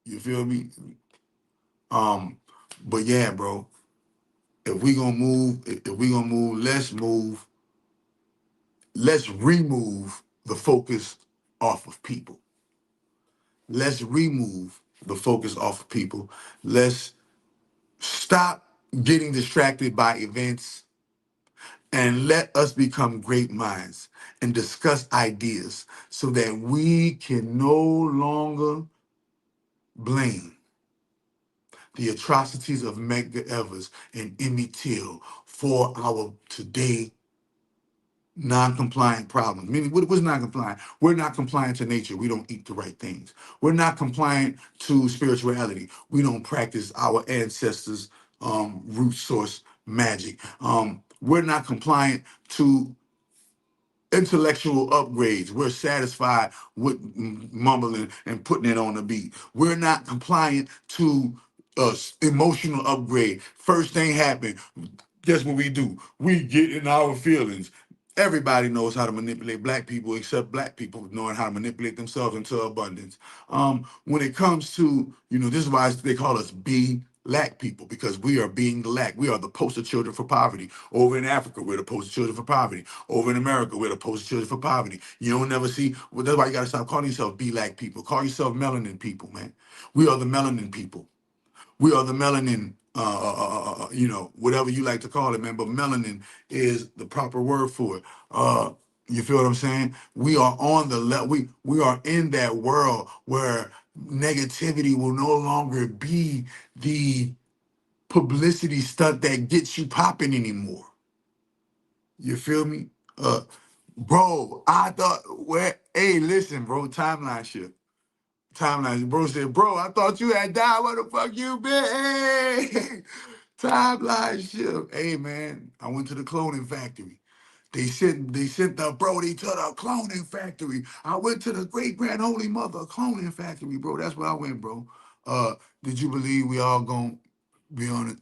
You feel me? But yeah, bro. If we gonna move, let's move. Let's remove the focus off of people. Let's remove the focus off of people. Let's stop getting distracted by events and let us become great minds and discuss ideas so that we can no longer blame the atrocities of Medgar Evers and Emmett Till for our today Non-compliant problems. Meaning, what's non-compliant? We're not compliant to nature. We don't eat the right things. We're not compliant to spirituality. We don't practice our ancestors' root source magic. We're not compliant to intellectual upgrades. We're satisfied with mumbling and putting it on the beat. We're not compliant to emotional upgrade. First thing happened, guess what we do? We get in our feelings. Everybody knows how to manipulate black people, except black people knowing how to manipulate themselves into abundance. When it comes to, this is why they call us black people, because we are being black. We are the poster children for poverty. Over in Africa, we're the poster children for poverty. Over in America, we're the poster children for poverty. You don't never see, well, that's why you gotta stop calling yourself black people. Call yourself melanin people, man. We are the melanin people. We are the melanin, whatever you like to call it, man. But melanin is the proper word for it. You feel what I'm saying? We are on the level. We are in that world where negativity will no longer be the publicity stunt that gets you popping anymore. You feel me? Bro, I thought, hey, listen, bro, timeline shift. Timeline. Bro said, bro, I thought you had died. Where the fuck you been? Hey, timeline shift. Hey, man, I went to the cloning factory. They sent the Brody to the cloning factory. I went to the great grand holy mother cloning factory, bro. That's where I went, bro. Did you believe we all gonna be on it?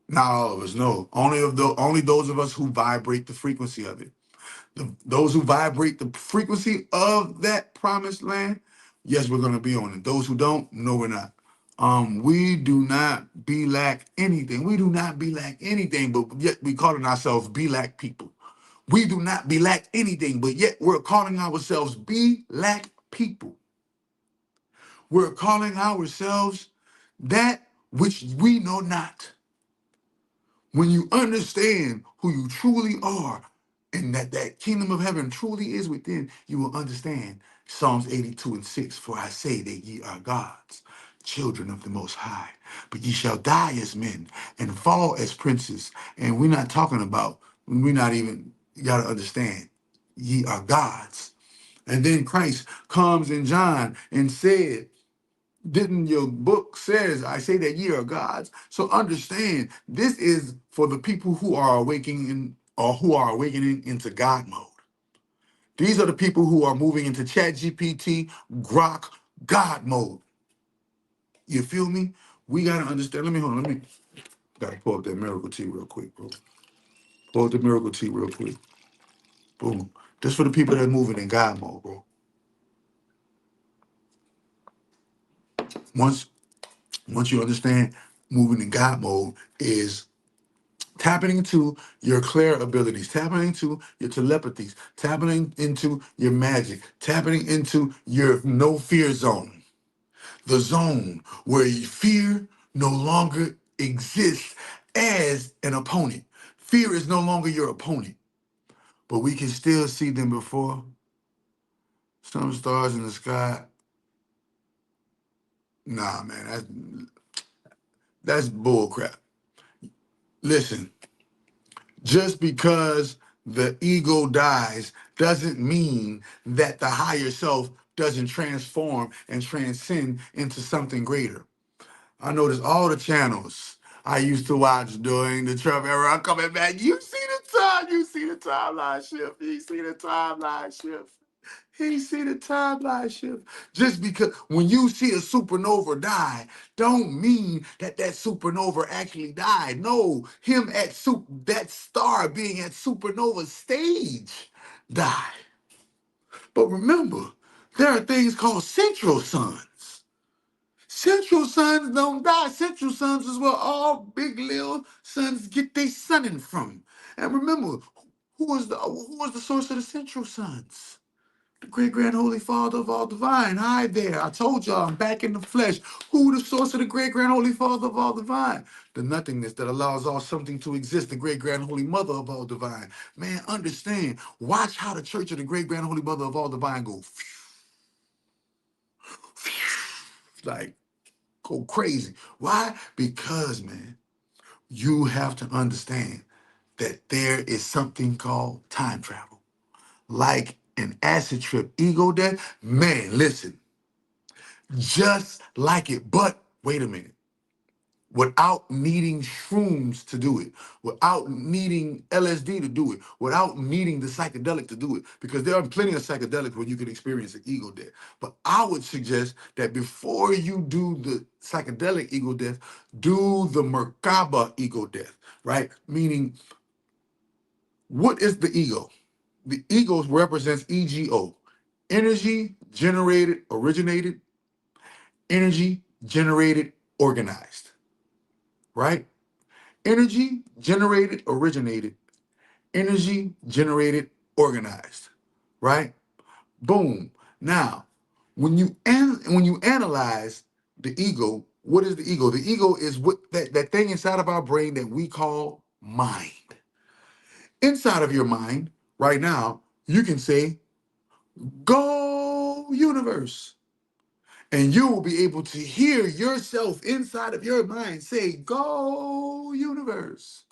Not all of us, no. Only those of us who vibrate the frequency of it. Those who vibrate the frequency of that promised land, yes, we're gonna be on it. Those who don't, no, we're not. We do not be lack anything. We do not be lack anything, but yet we calling ourselves be lack people. We do not be lack anything, but yet we're calling ourselves be lack people. We're calling ourselves that which we know not. When you understand who you truly are and that kingdom of heaven truly is within, you will understand Psalms 82:6. For I say that ye are gods, children of the Most High, but ye shall die as men and fall as princes. And we're not talking about, we're not even, you got to understand, ye are gods. And then Christ comes in John and said, didn't your book says I say that ye are gods? So understand, this is for the people who are awakening or who are awakening into God mode. These are the people who are moving into Chat GPT, Grok, God mode. You feel me? We gotta understand. Let me gotta pull up that miracle tea real quick, bro. Pull up the miracle tea real quick. Boom. This for the people that are moving in God mode, bro. Once you understand moving in God mode is tapping into your clear abilities, tapping into your telepathies, tapping into your magic, tapping into your no fear zone, the zone where fear no longer exists as an opponent. Fear is no longer your opponent, but we can still see them before some stars in the sky. Nah, man, that's bull crap. Listen, just because the ego dies doesn't mean that the higher self doesn't transform and transcend into something greater. I notice all the channels I used to watch during the Trump era are coming back. You see the timeline shift. You see the timeline shift. He see the timeline shift. Just because when you see a supernova die, don't mean that supernova actually died. No, him at that star being at supernova stage died. But remember, there are things called central suns. Central suns don't die. Central suns is where all big little suns get their sunning from. And remember, who was the source of the central suns? The great grand holy father of all divine. Hi there. I told y'all I'm back in the flesh. Who the source of the great grand holy father of all divine? The nothingness that allows all something to exist, the great grand holy mother of all divine. Man, understand. Watch how the church of the great grand holy mother of all divine go like go crazy. Why? Because, man, you have to understand that there is something called time travel, like an acid trip, ego death. Man, listen, just like it, but wait a minute. Without needing shrooms to do it, without needing LSD to do it, without needing the psychedelic to do it, because there are plenty of psychedelics where you can experience an ego death. But I would suggest that before you do the psychedelic ego death, do the Merkaba ego death, right? Meaning, what is the ego? The ego represents EGO, energy generated, originated, energy generated, organized, right? Energy generated, originated, energy generated, organized, right? Boom. Now, when you analyze the ego, what is the ego? The ego is what that thing inside of our brain that we call mind. Inside of your mind, right now, you can say, "Go universe." And you will be able to hear yourself inside of your mind say, "Go universe."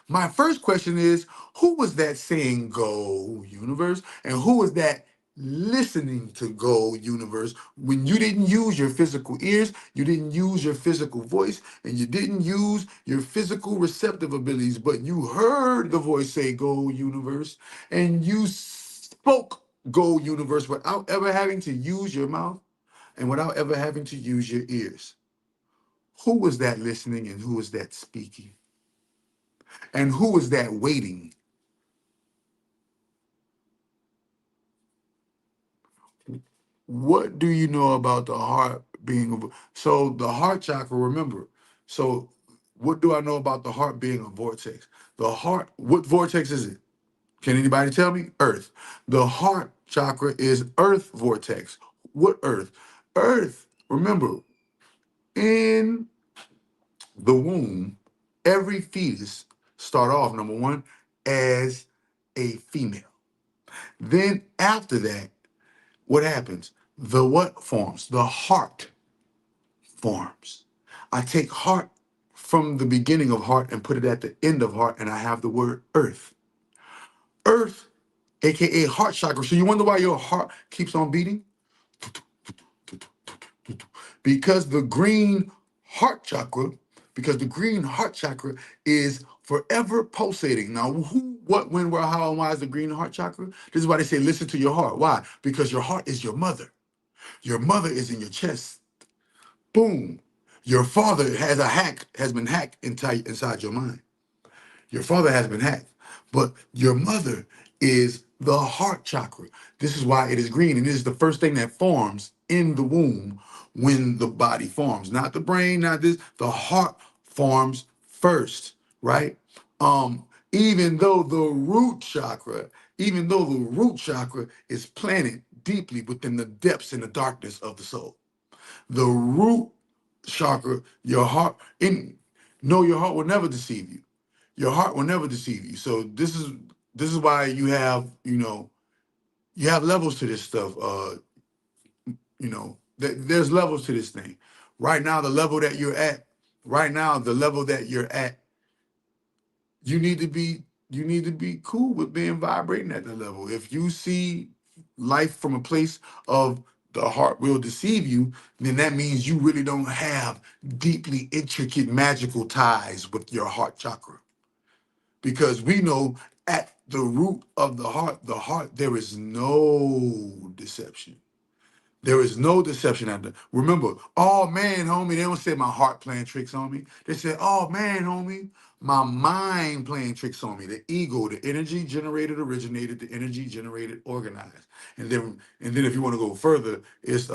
My first question is, who was that saying "Go universe"? And who was that listening to "Go universe" when you didn't use your physical ears, you didn't use your physical voice, and you didn't use your physical receptive abilities, but you heard the voice say "Go universe," and you spoke "Go universe" without ever having to use your mouth and without ever having to use your ears? Who was that listening and who was that speaking? And who was that waiting? What do you know about the heart being so the heart chakra, remember? So what do I know about the heart being a vortex? The heart, what vortex is it? Can anybody tell me? Earth. The heart chakra is earth vortex. What earth? Earth, remember, in the womb, every fetus start off, number one, as a female. Then after that, what happens? The what forms? The heart forms. I take heart from the beginning of heart and put it at the end of heart, and I have the word earth. Earth, aka heart chakra. So you wonder why your heart keeps on beating? Because the green heart chakra, because the green heart chakra is forever pulsating. Now, who, what, when, where, how, and why is the green heart chakra? This is why they say listen to your heart. Why? Because your heart is your mother. Your mother is in your chest. Boom. Your father has been hacked inside your mind. Your father has been hacked. But your mother is the heart chakra. This is why it is green. And it is the first thing that forms in the womb when the body forms. Not the brain, not this. The heart forms first, right? Even though the root chakra, is planted deeply within the depths and the darkness of the soul. The root chakra, your heart, no, your heart will never deceive you. Your heart will never deceive you. So this is why you have, you have levels to this stuff. There's levels to this thing. Right now, the level that you're at, you need to be cool with being vibrating at that level. If you see life from a place of the heart will deceive you, then that means you really don't have deeply intricate magical ties with your heart chakra. Because we know at the root of the heart, there is no deception. There is no deception out there. Remember, oh man, homie, they don't say my heart playing tricks on me. They say, oh man, homie, my mind playing tricks on me. The ego, the energy generated, originated, the energy generated, organized. And then if you want to go further, it's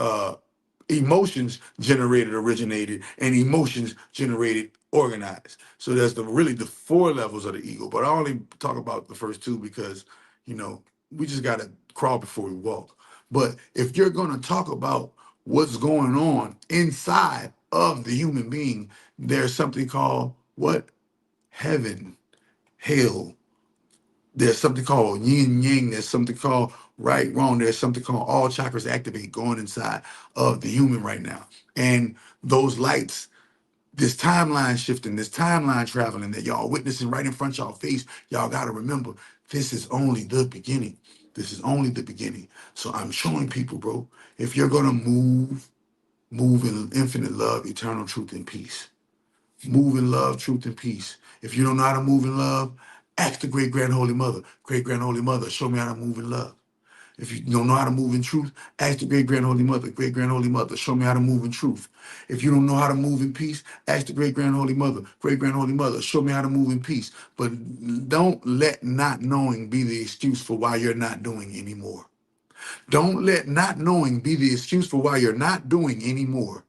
emotions generated, originated, and emotions generated, organized. So there's really the four levels of the ego. But I only talk about the first two because, we just gotta crawl before we walk. But if you're going to talk about what's going on inside of the human being, there's something called what? Heaven, hell. There's something called yin yang. There's something called right, wrong. There's something called all chakras activate going inside of the human right now. And those lights This timeline shifting, this timeline traveling that y'all witnessing right in front of y'all face, y'all got to remember, this is only the beginning. This is only the beginning. So I'm showing people, bro, if you're going to move in infinite love, eternal truth, and peace. Move in love, truth, and peace. If you don't know how to move in love, ask the great grand holy mother. Great grand holy mother, show me how to move in love. If you don't know how to move in truth, ask the great grand holy mother. Great grand holy mother, show me how to move in truth. If you don't know how to move in peace, ask the great grand holy mother. Great grand holy mother, show me how to move in peace. But don't let not knowing be the excuse for why you're not doing anymore. Don't let not knowing be the excuse for why you're not doing anymore.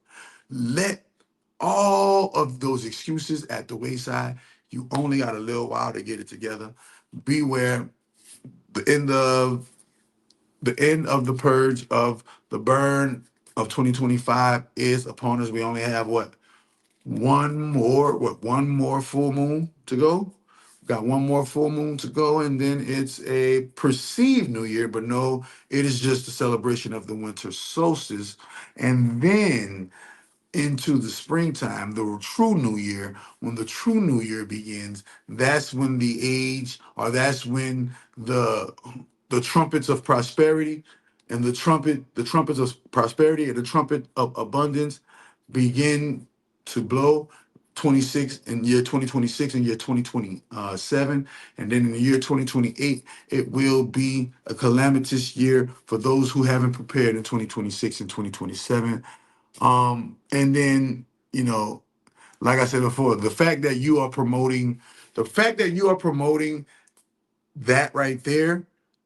Let all of those excuses at the wayside. You only got a little while to get it together. Beware the end of the purge of the burn of 2025 is upon us. We only have one more full moon to go. Got one more full moon to go, and then it's a perceived new year, but no, it is just a celebration of the winter solstice. And then into the springtime, the true new year, when the true new year begins, that's when the age, or that's when the trumpets of prosperity and the trumpets of prosperity and the trumpet of abundance begin to blow. 26 in year 2026 and year 2027, and then in the year 2028 it will be a calamitous year for those who haven't prepared in 2026 and 2027. And then, like I said before, the fact that you are promoting that right there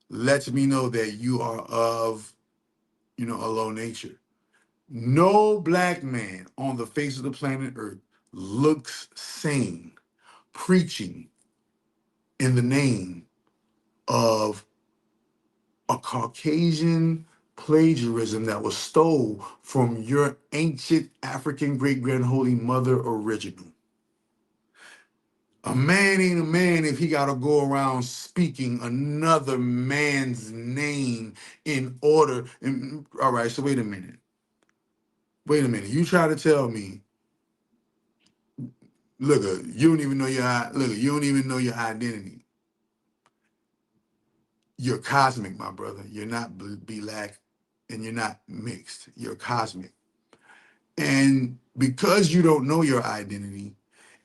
lets me know that you are of, a low nature. No black man on the face of the planet Earth looks sane preaching in the name of a Caucasian plagiarism that was stole from your ancient African great grand holy mother original. A man ain't a man if he got to go around speaking another man's name in order. All right, so wait a minute. Wait a minute. You try to tell me, look, you don't even know you don't even know your identity. You're cosmic, my brother. You're not black and you're not mixed. You're cosmic. And because you don't know your identity,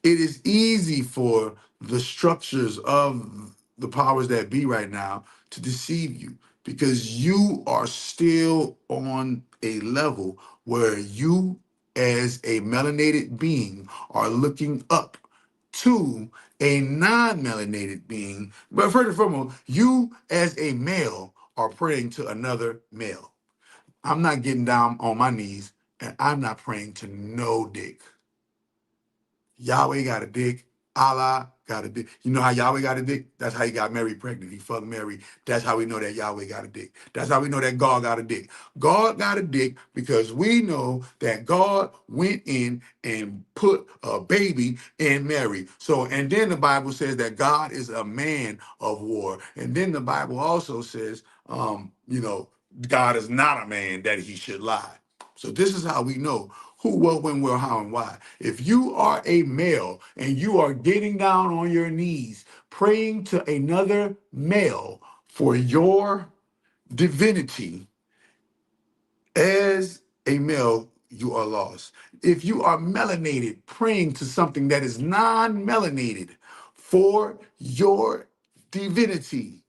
it is easy for the structures of the powers that be right now to deceive you, because you are still on a level where you as a melanated being are looking up to a non-melanated being. But first and foremost, you as a male are praying to another male. I'm not getting down on my knees and I'm not praying to no dick. Yahweh got a dick. Allah got a dick. You know how Yahweh got a dick? That's how he got Mary pregnant. He fucked Mary. That's how we know that Yahweh got a dick. That's how we know that God got a dick. God got a dick because we know that God went in and put a baby in Mary. So, and then the Bible says that God is a man of war. And then the Bible also says, God is not a man that he should lie. So this is how we know who, what, when, where, how, and why. If you are a male and you are getting down on your knees, praying to another male for your divinity, as a male, you are lost. If you are melanated, praying to something that is non-melanated for your divinity,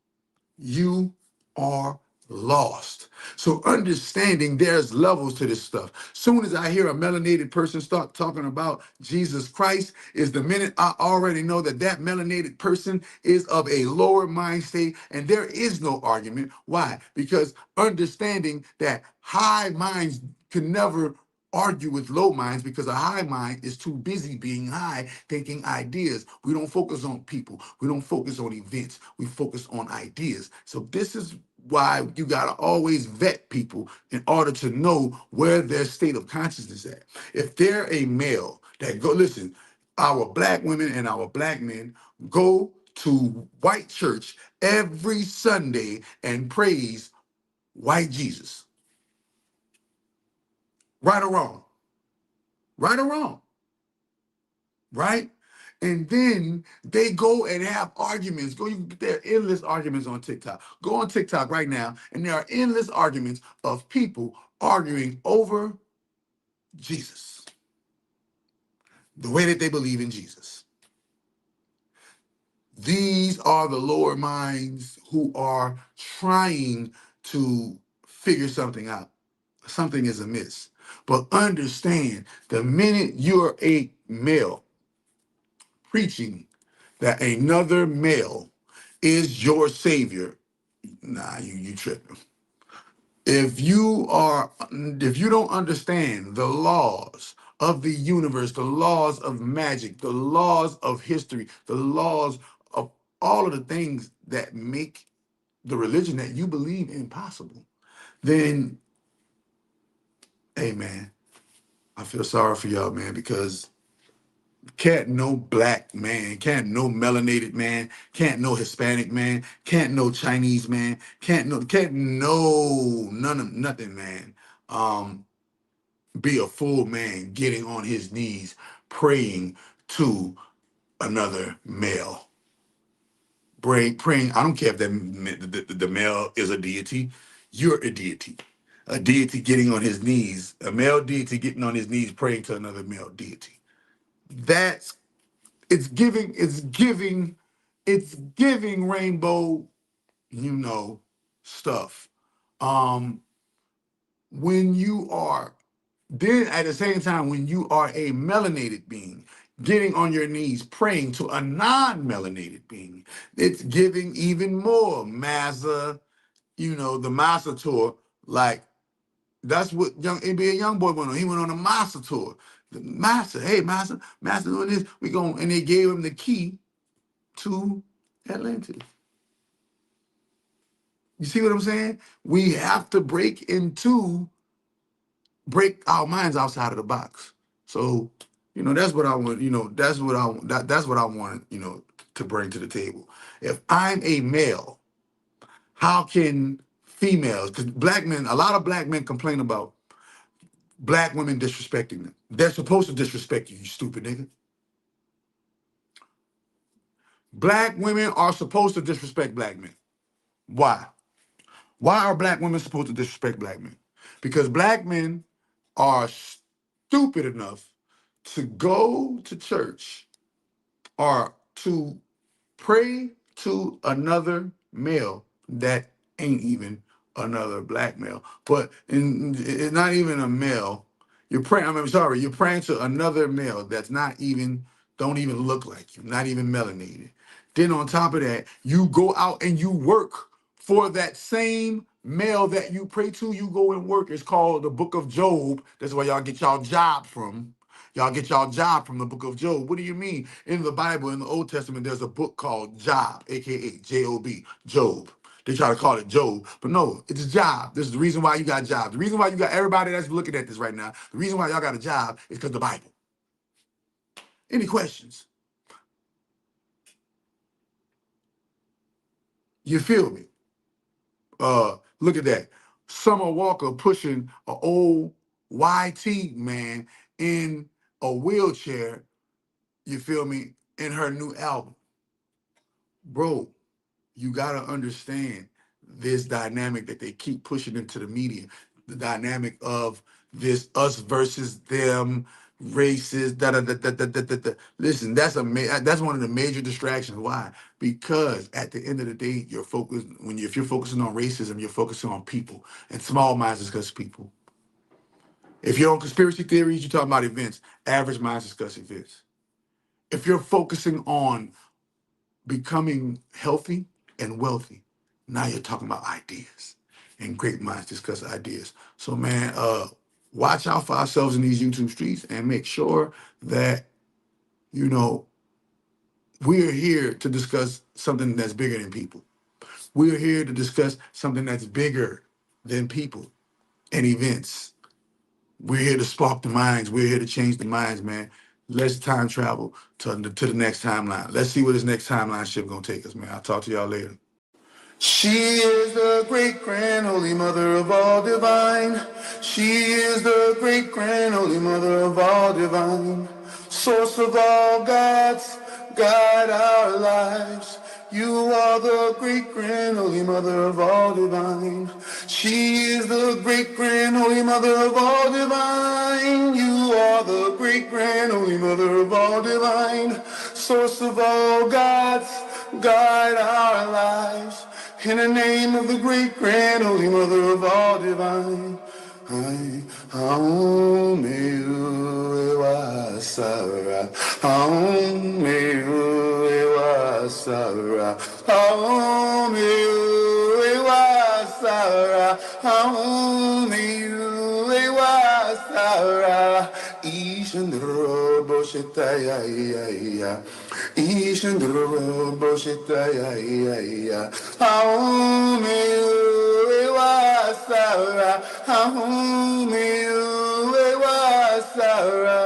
you are lost. So understanding there's levels to this stuff. Soon as I hear a melanated person start talking about Jesus Christ is the minute I already know that that melanated person is of a lower mind state, and there is no argument. Why? Because understanding that high minds can never argue with low minds, because a high mind is too busy being high, thinking ideas. We don't focus on people. We don't focus on events. We focus on ideas. So this is why you got to always vet people in order to know where their state of consciousness at. If they're a male that listen, our black women and our black men go to white church every Sunday and praise white Jesus. Right or wrong? Right or wrong? right? And then they go and have arguments. There are endless arguments on TikTok. Go on TikTok right now, and there are endless arguments of people arguing over Jesus, the way that they believe in Jesus. These are the lower minds who are trying to figure something out. Something is amiss. But understand, the minute you're a male preaching that another male is your savior, nah, you tripping. If you don't understand the laws of the universe, the laws of magic, the laws of history, the laws of all of the things that make the religion that you believe in possible, then, hey man, I feel sorry for y'all, man, because can't no black man, can't no melanated man, can't no Hispanic man, can't no Chinese man, can't no nothing, man. Be a full man getting on his knees praying to another male. Praying. I don't care if the male is a deity. You're a deity. A deity getting on his knees, a male deity getting on his knees praying to another male deity. That's it's giving rainbow, stuff. When you are Then at the same time, when you are a melanated being, getting on your knees praying to a non-melanated being, it's giving even more Massa, the Massa tour. Like, that's what young NBA young boy went on. He went on a Massa tour. The Massa, hey Massa doing this. And they gave him the key to Atlantis. You see what I'm saying? We have to break our minds outside of the box. So, that's what I want, that's what I want, to bring to the table. If I'm a male, how can females, because a lot of black men complain about black women disrespecting them. They're supposed to disrespect you, you stupid nigga. Black women are supposed to disrespect black men. Why? Why are black women supposed to disrespect black men? Because black men are stupid enough to go to church or to pray to another male that ain't even another black male. But it's not even a male. You're praying to another male that's don't even look like you, not even melanated. Then on top of that, you go out and you work for that same male that you pray to. You go and work. It's called the Book of Job. That's where y'all get y'all job from. Y'all get y'all job from the Book of Job. What do you mean? In the Bible, in the Old Testament, there's a book called Job, aka Job, Job. They try to call it Job, but no, it's a job. This is the reason why you got jobs. The reason why you got everybody that's looking at this right now, the reason why y'all got a job is because the Bible. Any questions? You feel me? Look at that. Summer Walker pushing an old YT man in a wheelchair, you feel me, in her new album. Bro, you gotta understand this dynamic that they keep pushing into the media, the dynamic of this us versus them, races, da da da da da da da. Listen, that's one of the major distractions. Why? Because at the end of the day, if you're focusing on racism, you're focusing on people, and small minds discuss people. If you're on conspiracy theories, you're talking about events. Average minds discuss events. If you're focusing on becoming healthy and wealthy, now you're talking about ideas, and great minds discuss ideas. So man, watch out for ourselves in these YouTube streets and make sure that we're here to discuss something that's bigger than people. We're here to discuss something that's bigger than people and events. We're here to spark the minds. We're here to change the minds, man. Let's time travel to the next timeline. Let's see where this next timeline ship gonna take us, man. I'll talk to y'all later. She is the great grand holy mother of all divine. She is the great grand holy mother of all divine. source of all gods, guide our lives. You are the great grand holy mother of all divine. She is the great grand holy mother of all divine. You are the great grand holy mother of all divine. Source of all gods, guide our lives. In the name of the great grand holy mother of all divine. Sara, Sara, Sara, Ishandro Boshitaya, Ishandro Boshitaya, Sara, Sara.